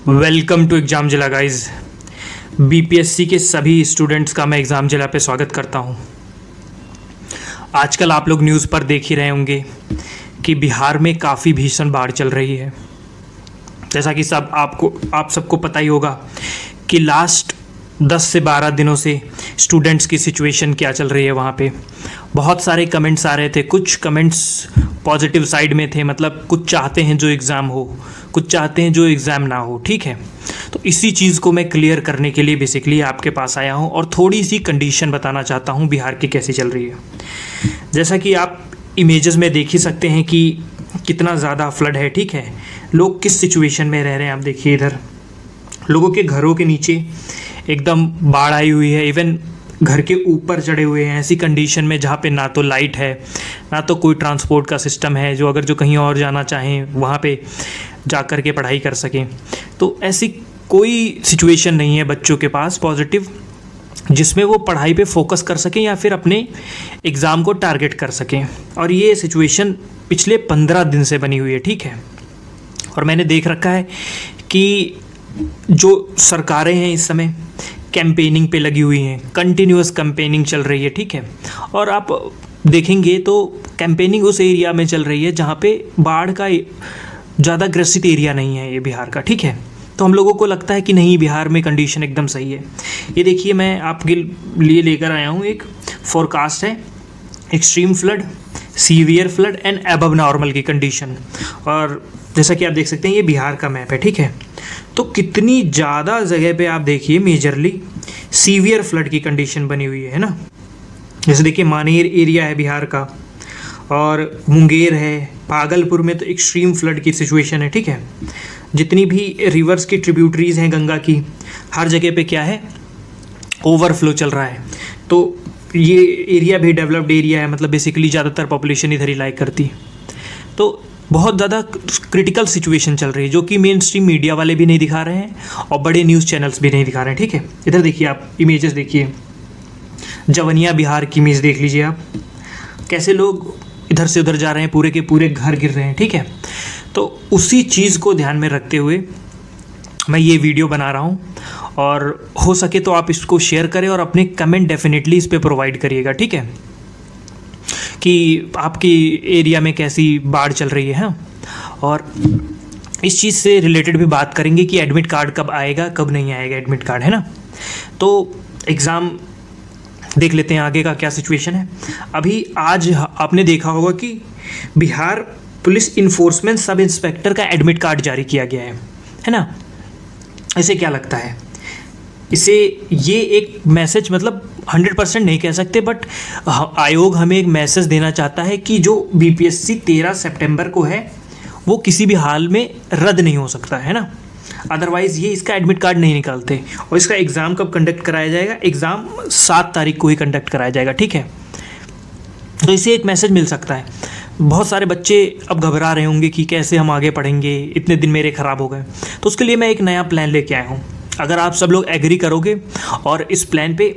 Welcome to exam जिला guys. BPSC के सभी स्टूडेंट्स का मैं एग्ज़ाम जिला पे स्वागत करता हूँ। आजकल आप लोग न्यूज़ पर देख ही रहे होंगे कि बिहार में काफ़ी भीषण बाढ़ चल रही है। जैसा कि आप सबको पता ही होगा कि लास्ट 10 से 12 दिनों से स्टूडेंट्स की सिचुएशन क्या चल रही है। वहाँ पे बहुत सारे कमेंट्स आ रहे थे। कुछ कमेंट्स पॉजिटिव साइड में थे, मतलब कुछ चाहते हैं जो एग्ज़ाम हो, कुछ चाहते हैं जो एग्ज़ाम ना हो। ठीक है, तो इसी चीज़ को मैं क्लियर करने के लिए बेसिकली आपके पास आया हूँ और थोड़ी सी कंडीशन बताना चाहता हूँ बिहार की कैसी चल रही है। जैसा कि आप इमेजेस में देख ही सकते हैं कि कितना ज़्यादा फ्लड है। ठीक है, लोग किस सिचुएशन में रह रहे हैं आप देखिए। इधर लोगों के घरों के नीचे एकदम बाढ़ आई हुई है, इवन घर के ऊपर चढ़े हुए हैं। ऐसी कंडीशन में जहाँ पे ना तो लाइट है, ना तो कोई ट्रांसपोर्ट का सिस्टम है जो कहीं और जाना चाहें वहाँ पे जा कर के पढ़ाई कर सकें। तो ऐसी कोई सिचुएशन नहीं है बच्चों के पास पॉजिटिव जिसमें वो पढ़ाई पे फोकस कर सकें या फिर अपने एग्ज़ाम को टारगेट कर सकें। और ये सिचुएशन पिछले 15 दिन से बनी हुई है। ठीक है, और मैंने देख रखा है कि जो सरकारें हैं इस समय कैंपेनिंग पे लगी हुई हैं, कंटिन्यूअस कैंपेनिंग चल रही है। ठीक है, और आप देखेंगे तो कैंपेनिंग उस एरिया में चल रही है जहाँ पे बाढ़ का ज़्यादा ग्रसित एरिया नहीं है ये बिहार का। ठीक है, तो हम लोगों को लगता है कि नहीं बिहार में कंडीशन एकदम सही है। ये देखिए, मैं आपके लिए लेकर आया हूँ एक फोरकास्ट है, extreme flood, severe flood and above normal की कंडीशन। और जैसा कि आप देख सकते हैं ये बिहार का मैप है। ठीक है, तो कितनी ज़्यादा जगह पे आप देखिए मेजरली सीवियर फ्लड की कंडीशन बनी हुई है ना। जैसे देखिए मानेर एरिया है बिहार का, और मुंगेर है, भागलपुर में तो एक्सट्रीम फ्लड की सिचुएशन है। ठीक है, जितनी भी रिवर्स की ट्रिब्यूटरीज़ हैं गंगा की, हर जगह पे क्या है, ओवरफ्लो चल रहा है। तो ये एरिया भी डेवलप्ड एरिया है, मतलब बेसिकली ज़्यादातर पॉपुलेशन इधर ही लाइक करती है। तो बहुत ज़्यादा क्रिटिकल सिचुएशन चल रही है जो कि मेन स्ट्रीम मीडिया वाले भी नहीं दिखा रहे हैं और बड़े न्यूज़ चैनल्स भी नहीं दिखा रहे हैं। ठीक है, इधर देखिए आप इमेजेस देखिए, जवनिया बिहार की इमेज देख लीजिए आप, कैसे लोग इधर से उधर जा रहे हैं, पूरे के पूरे घर गिर रहे हैं। ठीक है, तो उसी चीज़ को ध्यान में रखते हुए मैं ये वीडियो बना रहा हूँ, और हो सके तो आप इसको शेयर करें और अपने कमेंट डेफिनेटली इस पर प्रोवाइड करिएगा। ठीक है, कि आपकी एरिया में कैसी बाढ़ चल रही है। हाँ, और इस चीज़ से रिलेटेड भी बात करेंगे कि एडमिट कार्ड कब आएगा कब नहीं आएगा एडमिट कार्ड, है ना। तो एग्ज़ाम देख लेते हैं आगे का क्या सिचुएशन है। अभी आज आपने देखा होगा कि Bihar police enforcement sub inspector का एडमिट कार्ड जारी किया गया है ना। इसे क्या लगता है, इसे ये एक मैसेज, मतलब 100% नहीं कह सकते, बट आयोग हमें एक मैसेज देना चाहता है कि जो बीपीएससी 13 सितंबर को है वो किसी भी हाल में रद्द नहीं हो सकता है ना। अदरवाइज़ ये इसका एडमिट कार्ड नहीं निकालते। और इसका एग्ज़ाम कब कंडक्ट कराया जाएगा, एग्ज़ाम 7 तारीख को ही कंडक्ट कराया जाएगा। ठीक है, तो इसे एक मैसेज मिल सकता है। बहुत सारे बच्चे अब घबरा रहे होंगे कि कैसे हम आगे पढ़ेंगे, इतने दिन मेरे ख़राब हो गए। तो उसके लिए मैं एक नया प्लान लेके आया हूँ। अगर आप सब लोग एग्री करोगे और इस प्लान पे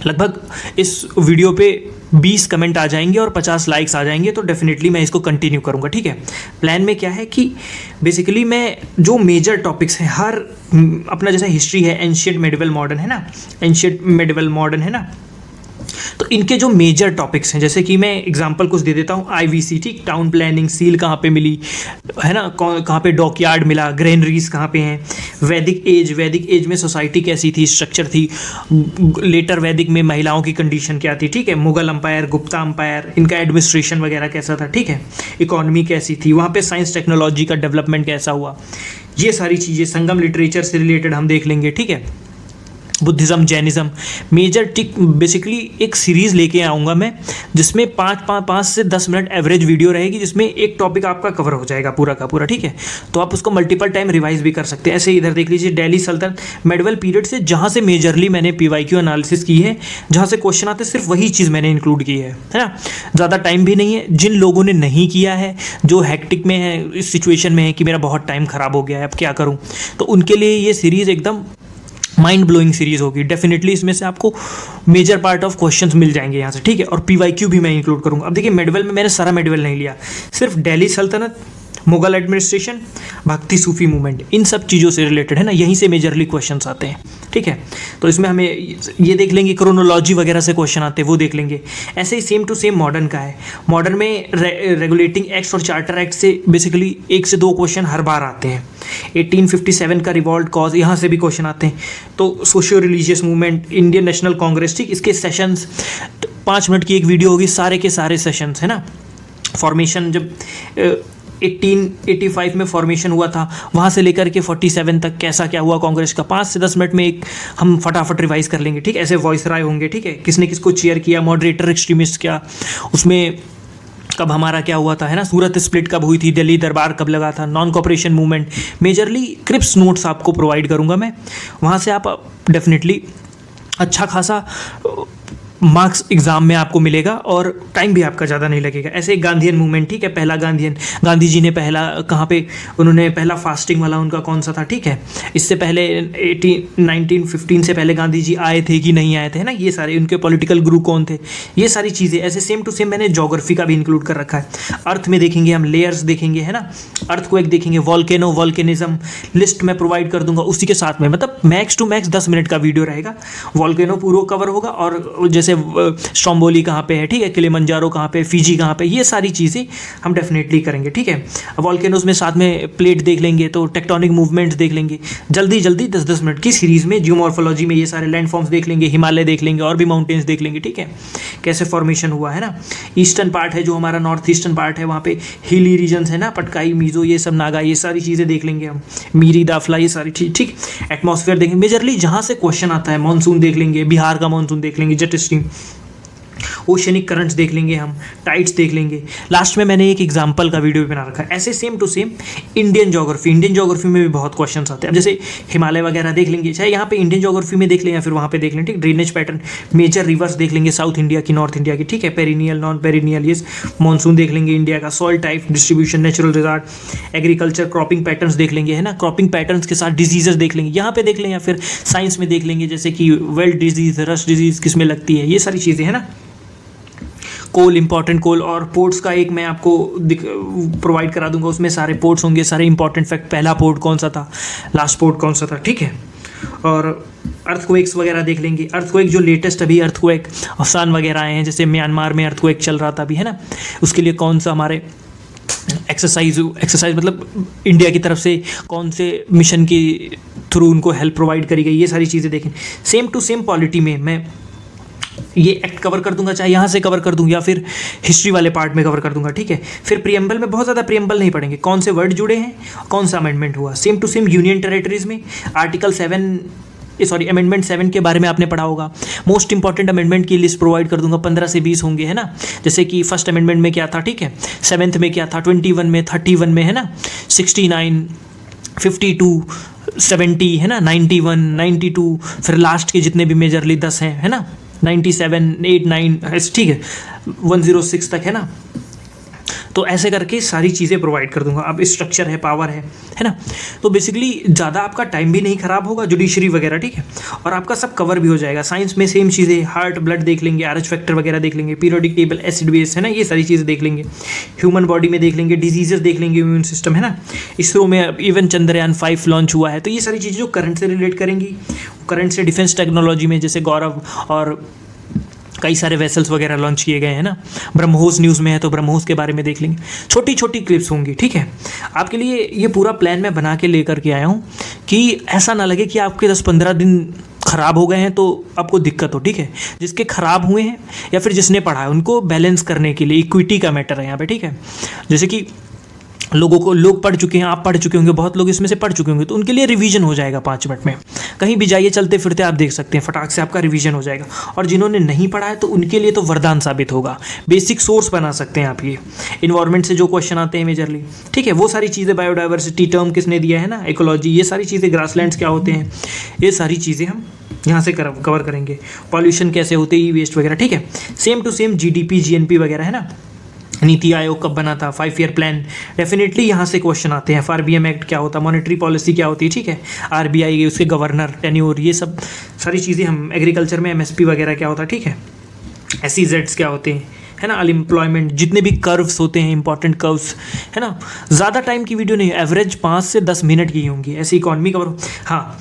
लगभग इस वीडियो पे 20 कमेंट आ जाएंगे और 50 लाइक्स आ जाएंगे तो डेफिनेटली मैं इसको कंटिन्यू करूँगा। ठीक है, प्लान में क्या है कि बेसिकली मैं जो मेजर टॉपिक्स हैं, हर अपना जैसा हिस्ट्री है, एंशिएंट मेडिवल मॉडर्न है ना, एंशिएंट मेडिवल मॉडर्न है ना, तो इनके जो मेजर टॉपिक्स हैं, जैसे कि मैं एग्जांपल कुछ दे देता हूँ। आईवीसी, ठीक, टाउन प्लानिंग, सील कहाँ पे मिली है ना, कहाँ पे डॉकयार्ड मिला, ग्रेनरीज कहाँ पे हैं, वैदिक एज में सोसाइटी कैसी थी, स्ट्रक्चर थी, लेटर वैदिक में महिलाओं की कंडीशन क्या थी। ठीक है, मुगल अंपायर, गुप्ता अंपायर, इनका एडमिनिस्ट्रेशन वगैरह कैसा था। ठीक है, इकोनॉमी कैसी थी, वहाँ पे साइंस टेक्नोलॉजी का डेवलपमेंट कैसा हुआ, ये सारी चीज़ें। संगम लिटरेचर से रिलेटेड हम देख लेंगे। ठीक है, बुद्धिज़्म, जैनिज़्म, मेजर टिक, बेसिकली एक सीरीज़ लेके आऊँगा मैं जिसमें 5 से 10 मिनट एवरेज वीडियो रहेगी, जिसमें एक टॉपिक आपका कवर हो जाएगा पूरा का पूरा। ठीक है, तो आप उसको मल्टीपल टाइम रिवाइज भी कर सकते हैं। ऐसे इधर देख लीजिए, दिल्ली सल्तनत मेडिवल पीरियड से, जहाँ से मेजरली मैंने पीवाईक्यू एनालिसिस की है, जहाँ से क्वेश्चन आते हैं सिर्फ वही चीज़ मैंने इंक्लूड की है ना। ज़्यादा टाइम भी नहीं है। जिन लोगों ने नहीं किया है, जो हैक्टिक में है, इस सिचुएशन में है कि मेरा बहुत टाइम ख़राब हो गया है, अब क्या करूँ, तो उनके लिए ये सीरीज़ एकदम माइंड ब्लोइंग सीरीज़ होगी। डेफिनेटली इसमें से आपको मेजर पार्ट ऑफ क्वेश्चंस मिल जाएंगे यहाँ से। ठीक है, और पीवाईक्यू भी मैं इंक्लूड करूँगा। अब देखिए, मेडिवल में मैंने सारा मेडिवल नहीं लिया, सिर्फ दिल्ली सल्तनत, मुगल एडमिनिस्ट्रेशन, भक्ति सूफी मूवमेंट, इन सब चीज़ों से रिलेटेड है ना, यहीं से मेजरली क्वेश्चंस आते हैं। ठीक है, तो इसमें हमें ये देख लेंगे, क्रोनोलॉजी वगैरह से क्वेश्चन आते हैं वो देख लेंगे। ऐसे ही सेम टू सेम मॉडर्न का है। मॉडर्न में रेगुलेटिंग एक्ट्स और चार्टर एक्ट से बेसिकली 1 से 2 क्वेश्चन हर बार आते हैं। 1857 का रिवॉल्ट कॉज, यहाँ से भी क्वेश्चन आते हैं। तो socio religious movement, Indian national Congress, ठीक, इसके सेशंस 5 मिनट की एक वीडियो होगी, सारे के सारे सेशंस है ना। फॉर्मेशन जब 1885 में फॉर्मेशन हुआ था, वहाँ से लेकर के 47 तक कैसा क्या हुआ कांग्रेस का, 5 से 10 मिनट में एक हम फटाफट रिवाइज कर लेंगे। ठीक, ऐसे वॉइस राय होंगे। ठीक है, किसने किसको चेयर किया, मॉडरेटर एक्सट्रीमिस्ट क्या, उसमें कब हमारा क्या हुआ था, है ना, सूरत स्प्लिट कब हुई थी, दिल्ली दरबार कब लगा था, non cooperation movement. Majorly Cripps notes आपको प्रोवाइड करूँगा मैं, वहाँ से आप डेफिनेटली अच्छा खासा मार्क्स एग्जाम में आपको मिलेगा और टाइम भी आपका ज़्यादा नहीं लगेगा। ऐसे एक गांधीयन मूवमेंट, ठीक है, पहला गांधीयन, गांधी जी ने पहला कहाँ पे उन्होंने पहला फास्टिंग वाला उनका कौन सा था, ठीक है, इससे पहले 1915 से पहले गांधी जी आए थे कि नहीं आए थे, है ना, ये सारे उनके पॉलिटिकल गुरु कौन थे, ये सारी चीज़ें। ऐसे सेम टू सेम मैंने ज्योग्राफी का भी इंक्लूड कर रखा है। अर्थ में देखेंगे हम, लेयर्स देखेंगे, है ना, अर्थक्वेक देखेंगे, वॉल्केनो, वॉल्केनिज्म लिस्ट मैं प्रोवाइड कर दूंगा उसी के साथ में, मतलब मैक्स टू मैक्स 10 मिनट का वीडियो रहेगा। वॉल्केनो पूरा कवर होगा, और जैसे स्ट्रोम्बोली कहाँ पे है, ठीक है, किलिमंजारो कहाँ पे, फिजी कहाँ पे, ये सारी चीज़ें हम डेफिनेटली करेंगे। ठीक है, वॉल्केनोज में साथ में प्लेट देख लेंगे, तो टेक्टोनिक मूवमेंट्स देख लेंगे, जल्दी जल्दी 10-10 मिनट की सीरीज़ में। जियोमॉर्फोलॉजी में ये सारे लैंड फॉर्म्स देख लेंगे, हिमालय देख लेंगे, और भी माउंटेन्स देख लेंगे। ठीक है, कैसे फॉर्मेशन हुआ है ना। ईस्टर्न पार्ट है जो हमारा, नॉर्थ ईस्टर्न पार्ट है, वहाँ पे हिली रीजन्स है ना, पटकाई, मीज़ो, ये सब, नागा, ये सारी चीज़ें देख लेंगे हम, मीरी, दाफला, ये सारी चीज़। ठीक, एटमॉस्फेयर देखेंगे, मेजरली जहाँ से क्वेश्चन आता है। मानसून देख लेंगे, बिहार का मानसून देख लेंगे, जेट स्ट्रीम, ओशनिक करंट्स देख लेंगे हम, टाइड्स देख लेंगे। लास्ट में मैंने एक एग्जांपल का वीडियो भी बना रखा है। ऐसे same to same Indian geography में भी बहुत क्वेश्चंस आते हैं। अब जैसे हिमालय वगैरह देख लेंगे, चाहे यहाँ पे इंडियन ज्योग्राफी में देख लें या फिर वहाँ पे देख लें। ठीक, ड्रेनेज पैटर्न, मेजर रिवर्स देख लेंगे, साउथ इंडिया की, नॉर्थ इंडिया की, ठीक है, पेरिनियल, नॉन पेरिनियल, ये मानसून देख लेंगे इंडिया का, soil type distribution, natural resort, agriculture, cropping patterns देख लेंगे, है ना, क्रॉपिंग पैटर्न्स के साथ डिजीजेस देख लेंगे, यहाँ पे देख लें, या फिर साइंस में देख लेंगे, जैसे कि वेल्ट डिजीज, रस्ट डिजीज किस में लगती है, ये सारी चीज़ें, है ना। कोल, इंपॉर्टेंट कोल, और पोर्ट्स का एक मैं आपको प्रोवाइड करा दूंगा, उसमें सारे पोर्ट्स होंगे, सारे इंपॉर्टेंट फैक्ट, पहला पोर्ट कौन सा था, लास्ट पोर्ट कौन सा था। ठीक है, और अर्थक्वेक्स वगैरह देख लेंगे। अर्थक्वेक जो लेटेस्ट अभी अर्थक्वेक आसान वगैरह आए हैं, जैसे म्यांमार में अर्थक्वेक चल रहा था अभी, है ना, उसके लिए कौन सा हमारे एक्सरसाइज मतलब इंडिया की तरफ से कौन से मिशन के थ्रू उनको हेल्प प्रोवाइड करी गई, ये सारी चीज़ें देखें। सेम टू सेम पॉलिटी में मैं ये एक्ट कवर कर दूंगा, चाहे यहाँ से कवर कर दूँ या फिर हिस्ट्री वाले पार्ट में कवर कर दूंगा। ठीक है, फिर प्रियम्बल में बहुत ज़्यादा प्रियम्बल नहीं पढ़ेंगे, कौन से वर्ड जुड़े हैं, कौन सा अमेंडमेंट हुआ। Same to same union territories में आर्टिकल 7 अमेंडमेंट 7 के बारे में आपने पढ़ा होगा। मोस्ट इंपॉर्टेंट अमेंडमेंट की लिस्ट प्रोवाइड कर दूंगा, 15 से 20 होंगे, है ना। जैसे कि फर्स्ट अमेंडमेंट में क्या था, ठीक है, 7th में क्या था, 21 में, 31 में, है ना, 69, 52, 70, है ना, 91, 92, फिर लास्ट के जितने भी मेजरली 10 हैं, है ना, 97, 8, 9, ठीक है, 106 तक, है ना। तो ऐसे करके सारी चीज़ें प्रोवाइड कर दूंगा। अब स्ट्रक्चर है, पावर है ना। तो बेसिकली ज़्यादा आपका टाइम भी नहीं ख़राब होगा, जुडिशरी वगैरह, ठीक है, और आपका सब कवर भी हो जाएगा। साइंस में सेम चीज़ें, हार्ट, ब्लड देख लेंगे, RH फैक्टर वगैरह देख लेंगे, पीरियोडिक टेबल, एसिड बेस, है ना, ये सारी चीज़ें देख लेंगे। ह्यूमन बॉडी में देख लेंगे, डिजीजेस देख लेंगे, इम्यून सिस्टम, है ना। इसरो में इवन चंद्रयान 5 लॉन्च हुआ है, तो ये सारी चीज़ें जो करंट से रिलेट करेंगी, करंट से डिफेंस टेक्नोलॉजी में जैसे गौरव और कई सारे वेसल्स वगैरह लॉन्च किए गए हैं ना। ब्रह्मोस न्यूज़ में है तो ब्रह्मोस के बारे में देख लेंगे। छोटी छोटी क्लिप्स होंगी, ठीक है। आपके लिए ये पूरा प्लान मैं बना के लेकर के आया हूँ कि ऐसा ना लगे कि आपके 10-15 दिन ख़राब हो गए हैं तो आपको दिक्कत हो, ठीक है। जिसके ख़राब हुए हैं या फिर जिसने पढ़ा है उनको बैलेंस करने के लिए इक्विटी का मैटर है यहाँ पे, ठीक है। जैसे कि लोग पढ़ चुके हैं, आप पढ़ चुके होंगे, बहुत लोग इसमें से पढ़ चुके होंगे, तो उनके लिए रिवीजन हो जाएगा 5 मिनट में। कहीं भी जाइए, चलते फिरते आप देख सकते हैं, फटाक से आपका रिवीजन हो जाएगा। और जिन्होंने नहीं पढ़ा है तो उनके लिए तो वरदान साबित होगा। बेसिक सोर्स बना सकते हैं आप ये। इन्वायरमेंट से जो क्वेश्चन आते हैं मेजरली, ठीक है, वो सारी चीज़ें, बायोडाइवर्सिटी टर्म किसने दिया है ना, इकोलॉजी, ये सारी चीज़ें, ग्रासलैंड्स क्या होते हैं, ये सारी चीज़ें हम यहाँ से कवर करेंगे। पॉल्यूशन कैसे होते हैं, ई वेस्ट वगैरह, ठीक है। Same to same GDP GNP वगैरह, है ना। नीति आयोग कब बना था, 5 ईयर प्लान, डेफिनेटली यहाँ से क्वेश्चन आते हैं। FRBM एक्ट क्या होता है, मॉनेटरी पॉलिसी क्या होती है, ठीक है। RBI उसके गवर्नर, टेन्योर, ये सब सारी चीज़ें हम, एग्रीकल्चर में MSP वगैरह क्या होता है, ठीक है। SEZs क्या होते हैं, है ना, अनएम्प्लॉयमेंट, जितने भी कर्व्स होते हैं, इंपॉर्टेंट कर्व्स, है ना। ज़्यादा टाइम की वीडियो नहीं, एवरेज 5 से 10 मिनट की होंगी, ऐसी इकॉनमी कवर। हाँ,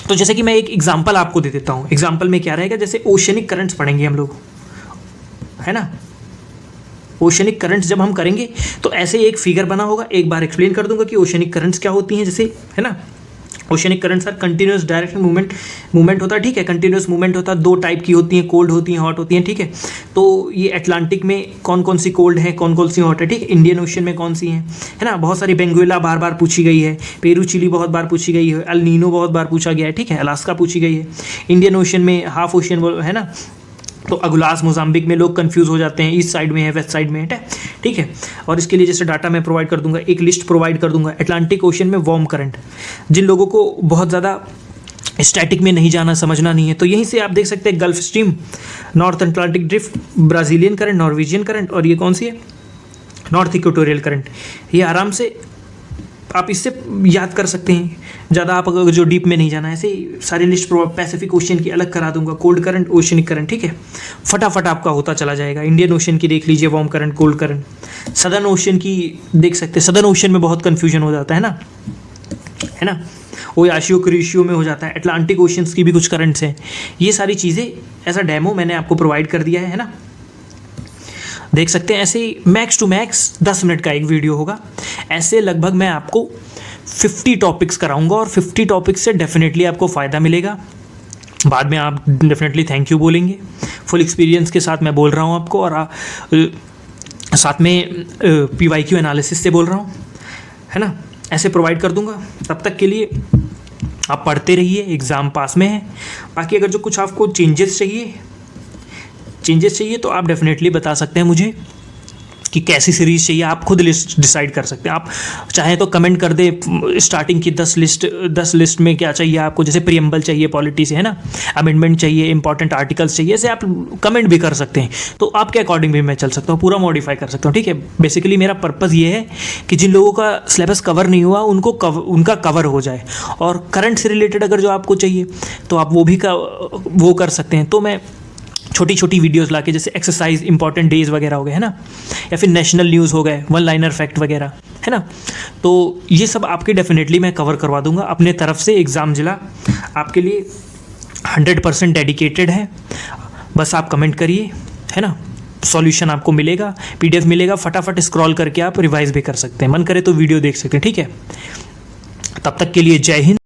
तो जैसे कि मैं एक एग्जांपल आपको दे देता हूँ। एग्जांपल में क्या रहेगा, जैसे ओशनिक करंट्स पढ़ेंगे हम लोग, है ना। ओशनिक करंट्स जब हम करेंगे तो ऐसे एक फिगर बना होगा, एक बार एक्सप्लेन कर दूंगा कि ओशनिक करंट्स क्या होती हैं, जैसे, है ना। Oceanic currents are continuous direction movement होता है, ठीक है। कंटिन्यूस मूवमेंट होता है, 2 टाइप की होती हैं, कोल्ड होती हैं, हॉट होती हैं, ठीक है। तो ये अटलांटिक में कौन कौन सी कोल्ड है, कौन कौन सी हॉट है, ठीक है। इंडियन ओशन में कौन सी हैं, है ना। बहुत सारी, बेंगुएला बार बार पूछी गई है, पेरू चिली बहुत बार पूछी गई है, अल नीनो बहुत बार पूछा गया है, ठीक है। अलास्का पूछी गई है। इंडियन ओशन में हाफ ओशन, है ना। तो अगुलास मोजाम्बिक में लोग कंफ्यूज हो जाते हैं, ईस्ट साइड में है, वेस्ट साइड में है, ठीक है। और इसके लिए जैसे डाटा मैं प्रोवाइड कर दूंगा, एक लिस्ट प्रोवाइड कर दूंगा। अटलांटिक ओशन में वार्म करंट, जिन लोगों को बहुत ज़्यादा स्टैटिक में नहीं जाना, समझना नहीं है, तो यहीं से आप देख सकते हैं gulf stream, north Atlantic drift, Brazilian current, Norwegian current, और ये कौन सी है, नॉर्थ इक्वेटोरियल करंट। ये आराम से आप इससे याद कर सकते हैं, ज़्यादा आप अगर जो डीप में नहीं जाना है, ऐसे सारी लिस्ट पैसिफिक ओशन की अलग करा दूंगा, कोल्ड करंट, ओशनिक करंट, ठीक है। फटाफट आपका होता चला जाएगा। इंडियन ओशन की देख लीजिए, warm current, cold current. Southern ocean की देख सकते हैं, सदर्न ओशन में बहुत कन्फ्यूजन हो जाता है ना, वो याशियो क्रिशियो में हो जाता है। अटलांटिक ओशंस की भी कुछ करंट्स हैं। ये सारी चीज़ें ऐसा डेमो मैंने आपको प्रोवाइड कर दिया है ना, देख सकते हैं। ऐसे ही मैक्स टू मैक्स 10 मिनट का एक वीडियो होगा। ऐसे लगभग मैं आपको 50 टॉपिक्स कराऊंगा, और 50 टॉपिक्स से डेफिनेटली आपको फ़ायदा मिलेगा। बाद में आप डेफिनेटली थैंक यू बोलेंगे। फुल एक्सपीरियंस के साथ मैं बोल रहा हूँ आपको, और साथ में PYQ एनालिसिस से बोल रहा हूँ, है ना। ऐसे प्रोवाइड कर दूंगा। तब तक के लिए आप पढ़ते रहिए, एग्ज़ाम पास में है। बाकी अगर जो कुछ आपको चेंजेस चाहिए तो आप डेफिनेटली बता सकते हैं मुझे कि कैसी सीरीज़ चाहिए। आप खुद लिस्ट डिसाइड कर सकते हैं। आप चाहें तो कमेंट कर दे स्टार्टिंग की 10 लिस्ट में क्या चाहिए आपको, जैसे प्रीएम्बल चाहिए पॉलिटी से, है ना, अमेंडमेंट चाहिए, इंपॉर्टेंट आर्टिकल्स चाहिए, ऐसे आप कमेंट भी कर सकते हैं। तो आपके अकॉर्डिंग भी मैं चल सकता हूँ, पूरा मॉडिफाई कर सकता हूँ, ठीक है। बेसिकली मेरा पर्पज़ ये है कि जिन लोगों का सिलेबस कवर नहीं हुआ उनका कवर हो जाए, और करंट से रिलेटेड अगर जो आपको चाहिए तो आप वो कर सकते हैं। तो मैं छोटी छोटी वीडियोस लाके, जैसे एक्सरसाइज, इंपॉर्टेंट डेज वगैरह हो गए, है ना, या फिर नेशनल न्यूज़ हो गए, 1 लाइनर फैक्ट वगैरह, है ना। तो ये सब आपके डेफिनेटली मैं कवर करवा दूंगा अपने तरफ से। एग्ज़ाम जिला आपके लिए 100% डेडिकेटेड है। बस आप कमेंट करिए, है ना, सॉल्यूशन आपको मिलेगा, PDF मिलेगा। फटाफट स्क्रॉल करके आप रिवाइज भी कर सकते हैं, मन करे तो वीडियो देख सकते हैं, ठीक है। तब तक के लिए जय हिंद।